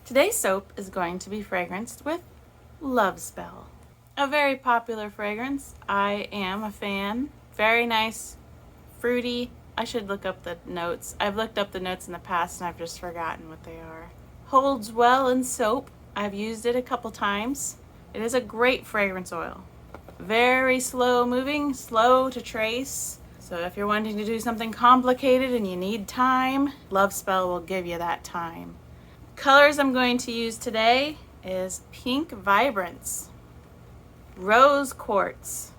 Today's soap is going to be fragranced with Love Spell, a very popular fragrance. I am a fan. Very nice, fruity. I should look up the notes. I've looked up the notes in the past and I've just forgotten what they are. Holds well in soap. I've used it a couple times. It is a great fragrance oil. Very slow moving, slow to trace. So if you're wanting to do something complicated and you need time, Love Spell will give you that time. Colors I'm going to use today is Pink Vibrance, Rose Quartz,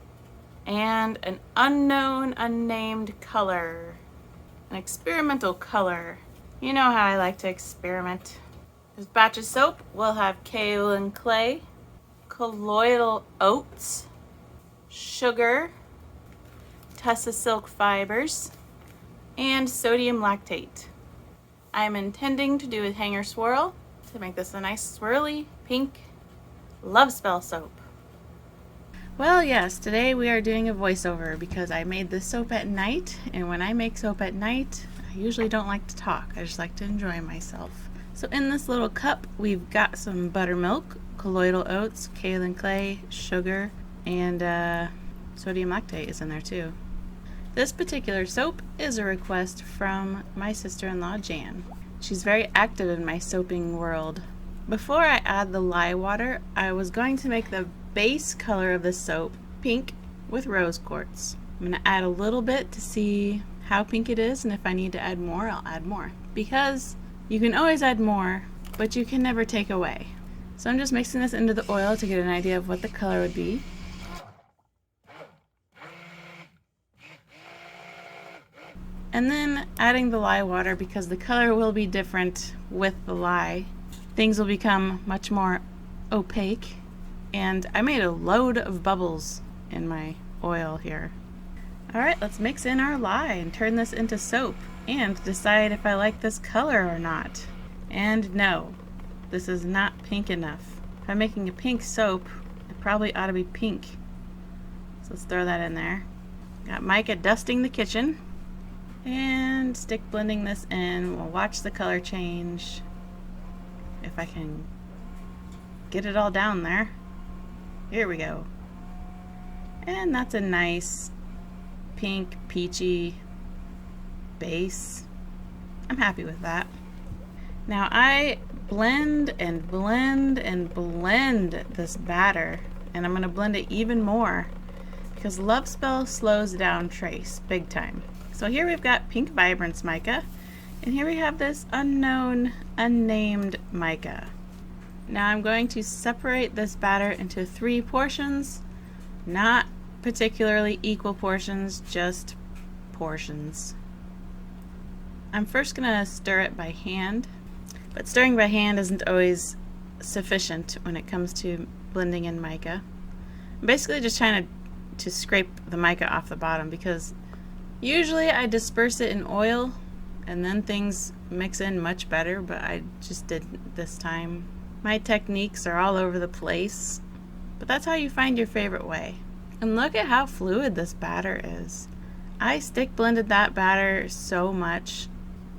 and an unknown, unnamed color, an experimental color. You know how I like to experiment. This batch of soap will have Kaolin Clay, Colloidal Oats, sugar, Tussa silk fibers, and sodium lactate. I'm intending to do a hanger swirl to make this a nice swirly pink Love Spell soap. Well, yes, today we are doing a voiceover because I made this soap at night, and when I make soap at night, I usually don't like to talk. I just like to enjoy myself. So in this little cup, we've got some buttermilk, colloidal oats, kaolin clay, sugar, and sodium lactate is in there too. This particular soap is a request from my sister-in-law, Jan. She's very active in my soaping world. Before I add the lye water, I was going to make the base color of the soap pink with rose quartz. I'm going to add a little bit to see how pink it is, and if I need to add more, I'll add more. Because you can always add more, but you can never take away. So I'm just mixing this into the oil to get an idea of what the color would be. And then adding the lye water because the color will be different with the lye. Things will become much more opaque. And I made a load of bubbles in my oil here. Alright, let's mix in our lye and turn this into soap and decide if I like this color or not. And no, this is not pink enough. If I'm making a pink soap, it probably ought to be pink. So let's throw that in there. Got Micah dusting the kitchen. And stick blending this in. We'll watch the color change if I can get it all down there. Here we go. And that's a nice pink peachy base. I'm happy with that. Now I blend and blend and blend this batter, and I'm going to blend it even more because Love Spell slows down trace big time. So here we've got Pink Vibrance mica, and here we have this unknown, unnamed mica. Now I'm going to separate this batter into 3 portions, not particularly equal portions, just portions. I'm first going to stir it by hand, but stirring by hand isn't always sufficient when it comes to blending in mica. I'm basically just trying to scrape the mica off the bottom because usually I disperse it in oil and then things mix in much better, but I just didn't this time. My techniques are all over the place, but that's how you find your favorite way. And look at how fluid this batter is. I stick blended that batter so much.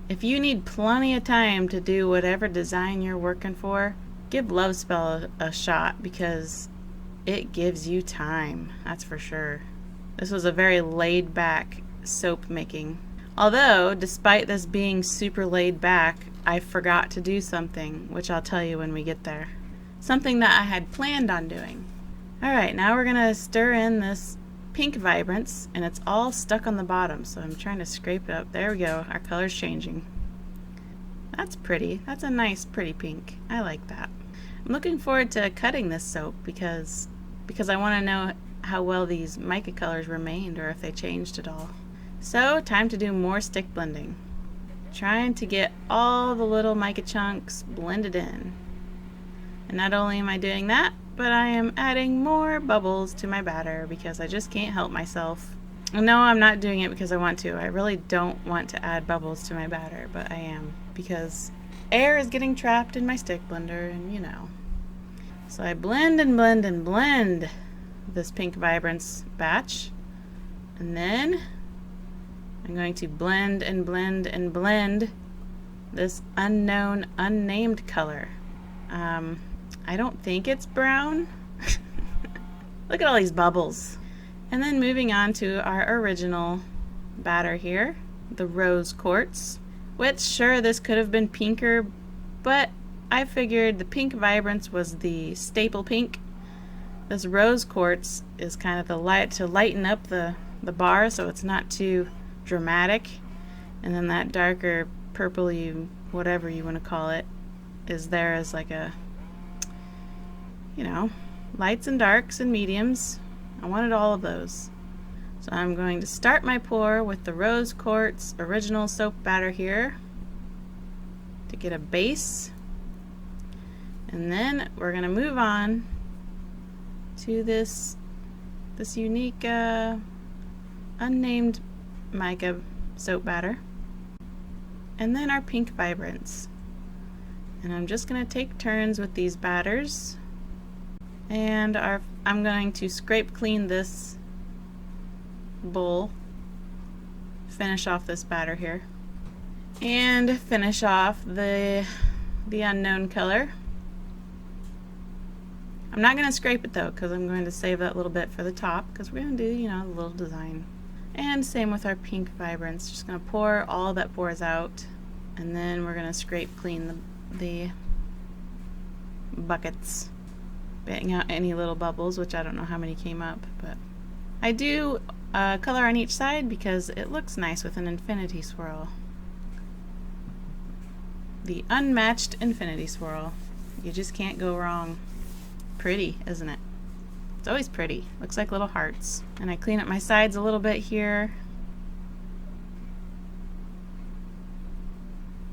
If you need plenty of time to do whatever design you're working for, give Love Spell a shot because it gives you time, that's for sure. This was a very laid back soap making. Although, despite this being super laid back, I forgot to do something, which I'll tell you when we get there. Something that I had planned on doing. Alright, now we're going to stir in this Pink Vibrance, and it's all stuck on the bottom, so I'm trying to scrape it up. There we go, our color's changing. That's pretty. That's a nice, pretty pink. I like that. I'm looking forward to cutting this soap because I want to know how well these mica colors remained or if they changed at all. So, time to do more stick blending. Trying to get all the little mica chunks blended in. And not only am I doing that, but I am adding more bubbles to my batter because I just can't help myself. No, I'm not doing it because I want to. I really don't want to add bubbles to my batter, but I am because air is getting trapped in my stick blender and you know. So I blend and blend and blend this Pink Vibrance batch, and then I'm going to blend and blend and blend this unknown, unnamed color. I don't think it's brown. Look at all these bubbles. And then moving on to our original batter here, the rose quartz, which sure, this could have been pinker, but I figured the pink vibrance was the staple pink. This rose quartz is kind of the light to lighten up the bar so it's not too dramatic. And then that darker purpley, whatever you want to call it, is there as like a, you know, lights and darks and mediums. I wanted all of those. So I'm going to start my pour with the rose quartz original soap batter here to get a base. And then we're going to move on to this unique unnamed mica soap batter. And then our pink vibrance. And I'm just going to take turns with these batters. And I'm going to scrape clean this bowl, finish off this batter here, and finish off the unknown color. I'm not going to scrape it though, because I'm going to save that little bit for the top, because we're going to do, you know, a little design. And same with our pink vibrance. Just going to pour all that pours out, and then we're going to scrape clean the buckets, batting out any little bubbles, which I don't know how many came up, but I do color on each side because it looks nice with an infinity swirl. The unmatched infinity swirl. You just can't go wrong. Pretty, isn't it? It's always pretty. Looks like little hearts. And I clean up my sides a little bit here.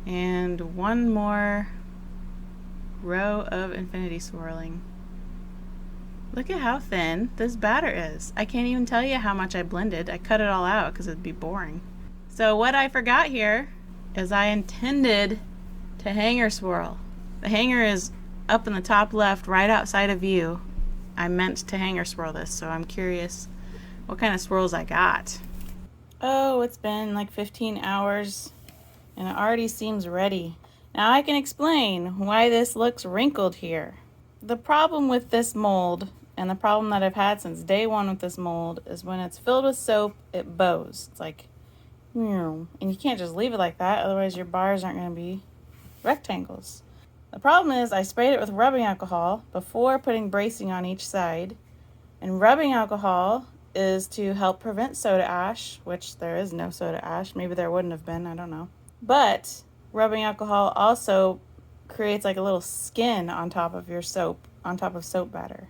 And one more row of infinity swirling. Look at how thin this batter is. I can't even tell you how much I blended. I cut it all out because it'd be boring. So what I forgot here is I intended to hanger swirl. The hanger is up in the top left, right outside of view. I meant to hanger swirl this, so I'm curious what kind of swirls I got. Oh, it's been like 15 hours and it already seems ready. Now I can explain why this looks wrinkled here. The problem with this mold, and the problem that I've had since day one with this mold, is when it's filled with soap, it bows. It's like, and you can't just leave it like that, otherwise your bars aren't going to be rectangles. The problem is I sprayed it with rubbing alcohol before putting bracing on each side, and rubbing alcohol is to help prevent soda ash, which there is no soda ash. Maybe there wouldn't have been, I don't know. But rubbing alcohol also creates like a little skin on top of your soap, on top of soap batter.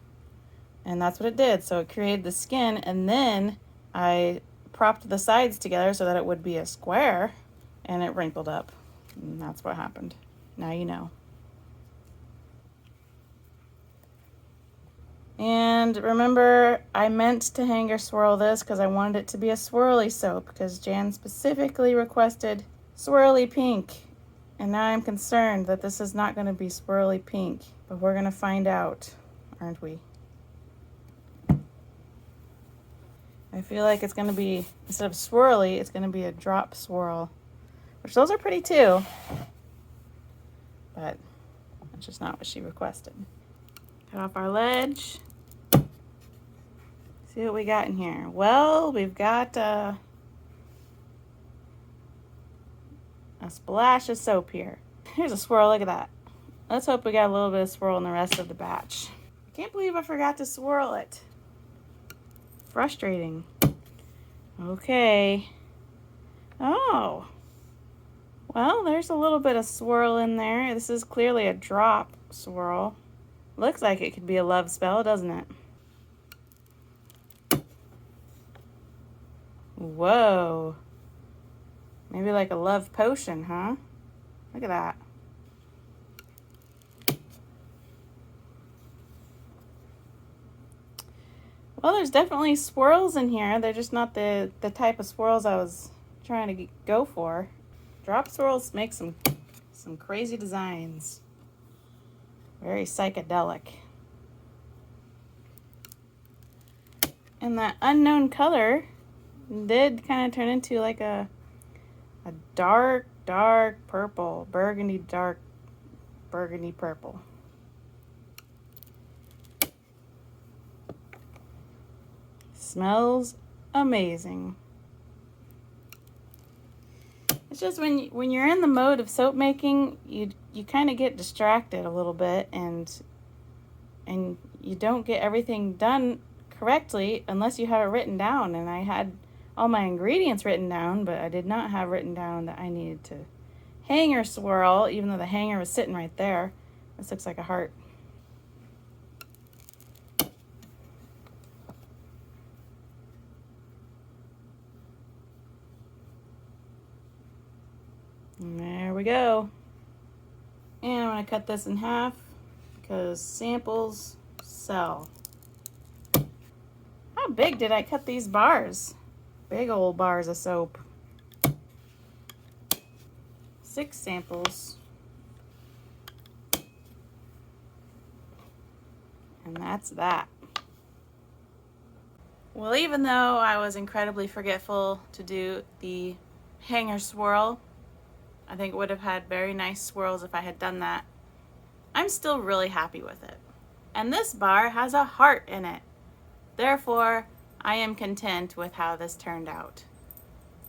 And that's what it did. So it created the skin, and then I propped the sides together so that it would be a square, and it wrinkled up. And that's what happened. Now you know. And remember, I meant to hanger swirl this because I wanted it to be a swirly soap, because Jan specifically requested swirly pink. And now I'm concerned that this is not going to be swirly pink, but we're going to find out, aren't we? I feel like it's going to be, instead of swirly, it's going to be a drop swirl, which those are pretty too, but that's just not what she requested. Cut off our ledge. See what we got in here. Well, we've got a splash of soap here. Here's a swirl, look at that. Let's hope we got a little bit of swirl in the rest of the batch. I can't believe I forgot to swirl it. Frustrating. Okay. Oh. Well, there's a little bit of swirl in there. This is clearly a drop swirl. Looks like it could be a love spell, doesn't it? Whoa. Maybe like a love potion, huh? Look at that. Well, there's definitely swirls in here. They're just not the type of swirls I was trying to go for. Drop swirls make some crazy designs. Very psychedelic. And that unknown color did kind of turn into like a dark purple, dark burgundy purple. smells amazing. It's just when you're in the mode of soap making, you kind of get distracted a little bit, and you don't get everything done correctly unless you have it written down. And I had all my ingredients written down, but I did not have written down that I needed to hanger swirl, even though the hanger was sitting right there. This looks like a heart. And there we go. And I'm going to cut this in half because samples sell. How big did I cut these bars? Big old bars of soap. 6 samples. And that's that. Well, even though I was incredibly forgetful to do the hanger swirl, I think it would have had very nice swirls if I had done that, I'm still really happy with it. And this bar has a heart in it. Therefore, I am content with how this turned out,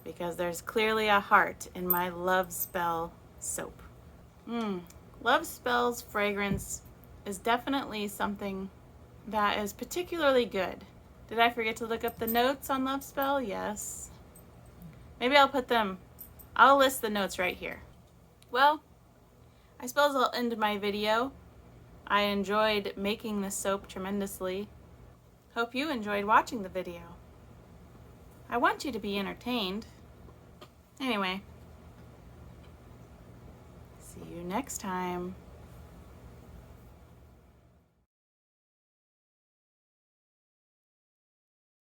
because there's clearly a heart in my Love Spell soap. Love Spell's fragrance is definitely something that is particularly good. Did I forget to look up the notes on Love Spell? Yes. Maybe I'll list the notes right here. Well, I suppose I'll end my video. I enjoyed making this soap tremendously. Hope you enjoyed watching the video. I want you to be entertained. Anyway, see you next time.